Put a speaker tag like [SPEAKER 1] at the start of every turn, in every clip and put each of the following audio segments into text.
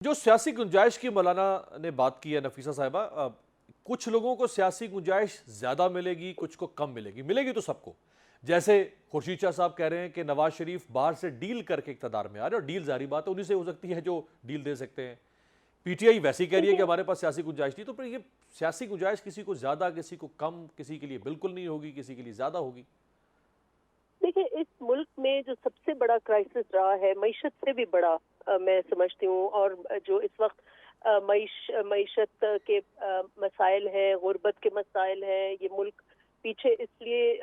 [SPEAKER 1] जो सियासी गुंजाइश की मौलाना ने बात की है नफीसा साहिबा, कुछ लोगों को सियासी गुंजाइश ज़्यादा मिलेगी, कुछ को कम मिलेगी। मिलेगी तो सबको। जैसे खुर्शीद शाह साहब कह रहे हैं कि नवाज शरीफ बाहर से डील करके इक़्तिदार में आ रहे हैं, और डील जारी बात है उन्हीं से हो सकती है जो डील दे सकते हैं। पीटीआई वैसे ही कह रही है कि
[SPEAKER 2] देखिए
[SPEAKER 1] हमारे पास सियासी गुंजाइश नहीं। तो फिर ये सियासी गुंजाइश किसी को ज़्यादा, किसी को कम, किसी के लिए बिल्कुल नहीं होगी, किसी के लिए ज़्यादा होगी।
[SPEAKER 2] देखिए, इस मुल्क में जो सबसे बड़ा क्राइसिस रहा है, मईशत से भी बड़ा मैं समझती हूँ। और जो इस वक्त मईशत के मसाइल हैं, गुर्बत के मसाइल हैं, ये मुल्क पीछे इसलिए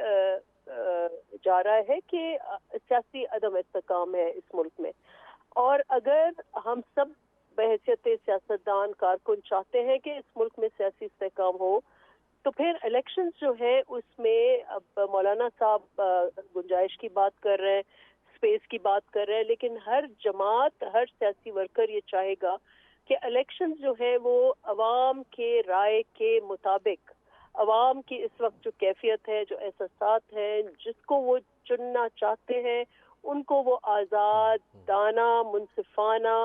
[SPEAKER 2] जा रहा है कि सियासी अदम इस्तेकाम है इस मुल्क में। और अगर हम सब बहैसियत सियासतदान कारकुन चाहते हैं कि इस मुल्क में सियासी इस्तेकाम हो, तो फिर इलेक्शंस जो है उसमें अब मौलाना साहब गुंजाइश की बात कर रहे हैं, स्पेस की बात कर रहे हैं, लेकिन हर जमात, हर सियासी वर्कर ये चाहेगा कि इलेक्शंस जो है वो अवाम के राय के मुताबिक, अवाम की इस वक्त जो कैफियत है, जो एहसासात हैं, जिसको वो चुनना चाहते हैं, उनको वो आज़ाद, दाना, मुनसिफाना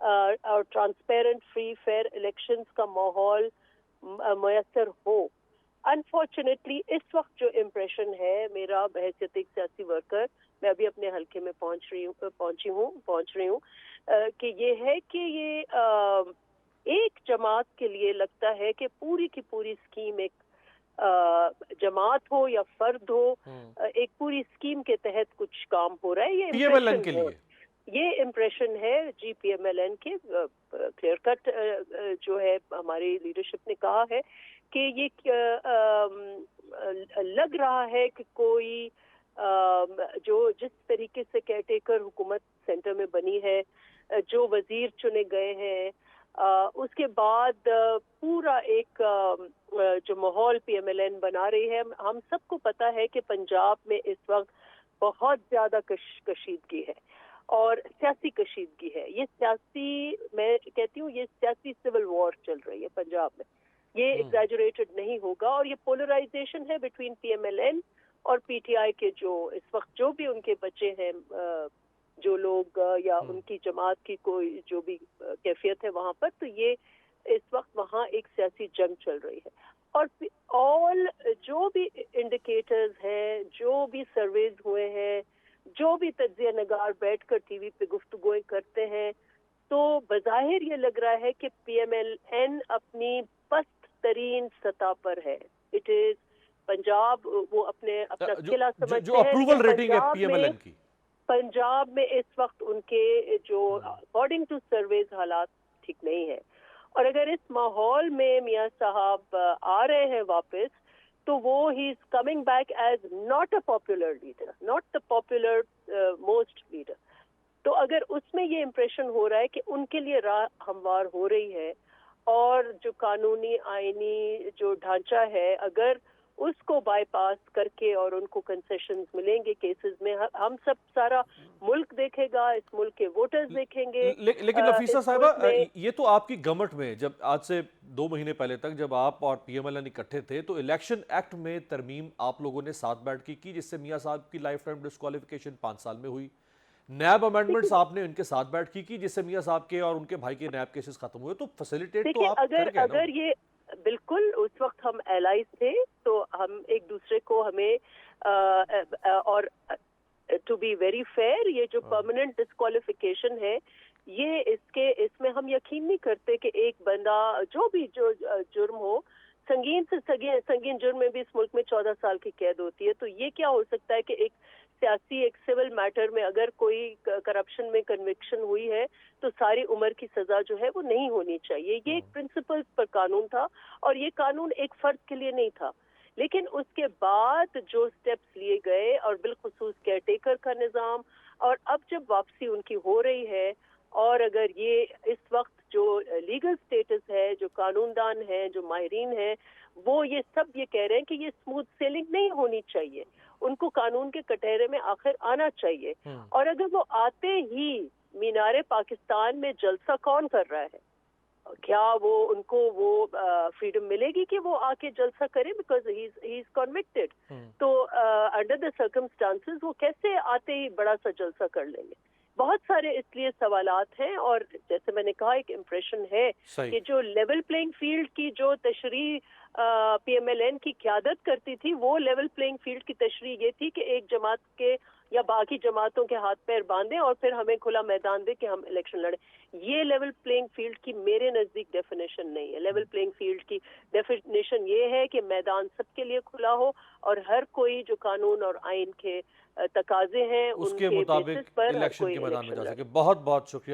[SPEAKER 2] और ट्रांसपेरेंट, फ्री, फेयर इलेक्शंस का माहौल मयसर हो। अनफॉर्चुनेटली इस वक्त जो इम्प्रेशन है मेरा बहैसियत एक सियासी वर्कर, मैं अभी अपने हल्के में पहुंच रही हूँ कि ये है कि ये एक जमात के लिए लगता है कि पूरी की पूरी स्कीम एक जमात हो या फर्द हो, एक पूरी स्कीम के तहत कुछ काम हो रहा है। ये
[SPEAKER 1] पीएमएलएन
[SPEAKER 2] इम्प्रेशन
[SPEAKER 1] के
[SPEAKER 2] है,
[SPEAKER 1] लिए।
[SPEAKER 2] ये इम्प्रेशन है जीपीएमएलएन के। क्लियर कट जो है हमारी लीडरशिप ने कहा है कि ये लग रहा है कि कोई जो जिस तरीके से केयरटेकर हुकूमत सेंटर में बनी है, जो वजीर चुने गए हैं, उसके बाद पूरा एक जो माहौल पीएमएलएन बना रही है। हम सबको पता है कि पंजाब में इस वक्त बहुत ज्यादा कशीदगी है और सियासी कशीदगी है। ये सियासी, मैं कहती हूँ, ये सियासी सिविल वॉर चल रही है पंजाब में। ये एग्जैजरेटेड नहीं होगा। और ये पोलराइजेशन है बिटवीन पीएमएलएन और पीटीआई के जो इस वक्त जो भी उनके बच्चे हैं, जो लोग या उनकी जमात की कोई जो भी कैफियत है वहां पर, तो ये इस वक्त वहां एक सियासी जंग चल रही है। और ऑल जो भी इंडिकेटर्स हैं, जो भी सर्वेज हुए हैं, जो भी तज्जिया नगार बैठकर टीवी पे गुफ्तगू करते हैं, तो बज़ाहिर ये लग रहा है कि पीएमएलएन अपनी पस्त तरीन सतह पर है। इट इज पंजाब, वो अपना
[SPEAKER 1] जो
[SPEAKER 2] किला
[SPEAKER 1] जो, जो
[SPEAKER 2] समझते हैं, लेकिन
[SPEAKER 1] अप्रूवल रेटिंग है पीएमएलएन की।
[SPEAKER 2] पंजाब में इस वक्त उनके जो अकॉर्डिंग टू सर्वेज हालात ठीक नहीं है। और अगर इस माहौल में मियां साहब आ रहे हैं वापस, तो वो ही is coming back as not a popular leader, not the popular most leader. तो अगर उसमें ये इम्प्रेशन हो रहा है कि उनके लिए राह हमवार हो रही है, और जो कानूनी आईनी जो ढांचा है, अगर उसको बाईपास करके और उनको कंसेशंस मिलेंगे केसेस में, हम सब, सारा मुल्क देखेगा, इस मुल्क के वोटर्स देखेंगे।
[SPEAKER 1] लेकिन नफीसा
[SPEAKER 2] इस
[SPEAKER 1] साहिबा,
[SPEAKER 2] मुल्क में
[SPEAKER 1] ये तो आपकी गवर्नमेंट में, जब आज से 2 महीने पहले तक जब आप और पीएमएलएन इकट्ठे थे, तो इलेक्शन एक्ट में तरमीम आप लोगों ने साथ बैठ के की, जिससे मियां साहब की लाइफ टाइम डिस्क्वालिफिकेशन 5 साल में हुई। नैब अमेंडमेंट्स
[SPEAKER 2] देखिए
[SPEAKER 1] आपने उनके साथ बैठ की जिससे मियां साहब के और उनके भाई के नैब केसेस खत्म हुए। तो फैसिलिटेट तो
[SPEAKER 2] देखिए
[SPEAKER 1] आप
[SPEAKER 2] अगर
[SPEAKER 1] कर गए ना
[SPEAKER 2] अगर
[SPEAKER 1] उन्हें।
[SPEAKER 2] ये बिल्कुल, उस वक्त हम एलाइज थे, तो हम एक दूसरे को, हमें और टू बी वेरी फेयर, ये जो परमानेंट डिस्क्वालिफिकेशन है, ये इसमें हम यकीन नहीं करते कि एक बंदा जो भी जो जुर्म हो, संगीन से संगीन जुर्म में भी इस मुल्क में 14 साल की कैद होती है। तो ये क्या हो सकता है कि एक सियासी, एक सिविल मैटर में अगर कोई करप्शन में कन्विक्शन हुई है, तो सारी उम्र की सजा जो है वो नहीं होनी चाहिए। ये एक प्रिंसिपल पर कानून था, और ये कानून एक फर्द के लिए नहीं था। लेकिन उसके बाद जो स्टेप्स लिए गए, और बिलखुसूस केयरटेकर का निज़ाम, और अब जब वापसी उनकी हो रही है, और अगर ये इस वक्त जो लीगल स्टेटस है, जो कानूनदान है, जो माहिरीन है, वो ये सब ये कह रहे हैं कि ये स्मूथ सेलिंग नहीं होनी चाहिए, उनको कानून के कटहरे में आखिर आना चाहिए। और अगर वो आते ही मीनारे पाकिस्तान में जलसा कौन कर रहा है, क्या वो उनको वो फ्रीडम मिलेगी कि वो आके जलसा करे, बिकॉज ही इज कन्विक्टेड। तो अंडर द सर्कमस्टांसेस वो कैसे आते ही बड़ा सा जलसा कर लेंगे? بہت سارے اس لیے سوالات ہیں، اور جیسے میں نے کہا ایک امپریشن ہے
[SPEAKER 1] صحیح
[SPEAKER 2] کہ جو لیول پلینگ فیلڈ کی جو تشریح پی ایم ایل این کی قیادت کرتی تھی، وہ لیول پلینگ فیلڈ کی تشریح یہ تھی کہ ایک جماعت کے یا باقی جماعتوں کے ہاتھ پیر باندھیں اور پھر ہمیں کھلا میدان دے کہ ہم الیکشن لڑیں. یہ لیول پلینگ فیلڈ کی میرے نزدیک ڈیفینیشن نہیں ہے. لیول پلینگ فیلڈ کی ڈیفینیشن یہ ہے کہ میدان سب کے لیے کھلا ہو اور ہر کوئی جو قانون اور آئین کے تقاضے ہیں
[SPEAKER 1] اس
[SPEAKER 2] ان
[SPEAKER 1] کے
[SPEAKER 2] کے
[SPEAKER 1] مطابق
[SPEAKER 2] بیسس پر ہر
[SPEAKER 1] الیکشن
[SPEAKER 2] کوئی
[SPEAKER 1] کے میدان میں
[SPEAKER 2] الیکشن
[SPEAKER 1] جا
[SPEAKER 2] لڑے.
[SPEAKER 1] سکے. بہت بہت شکریہ.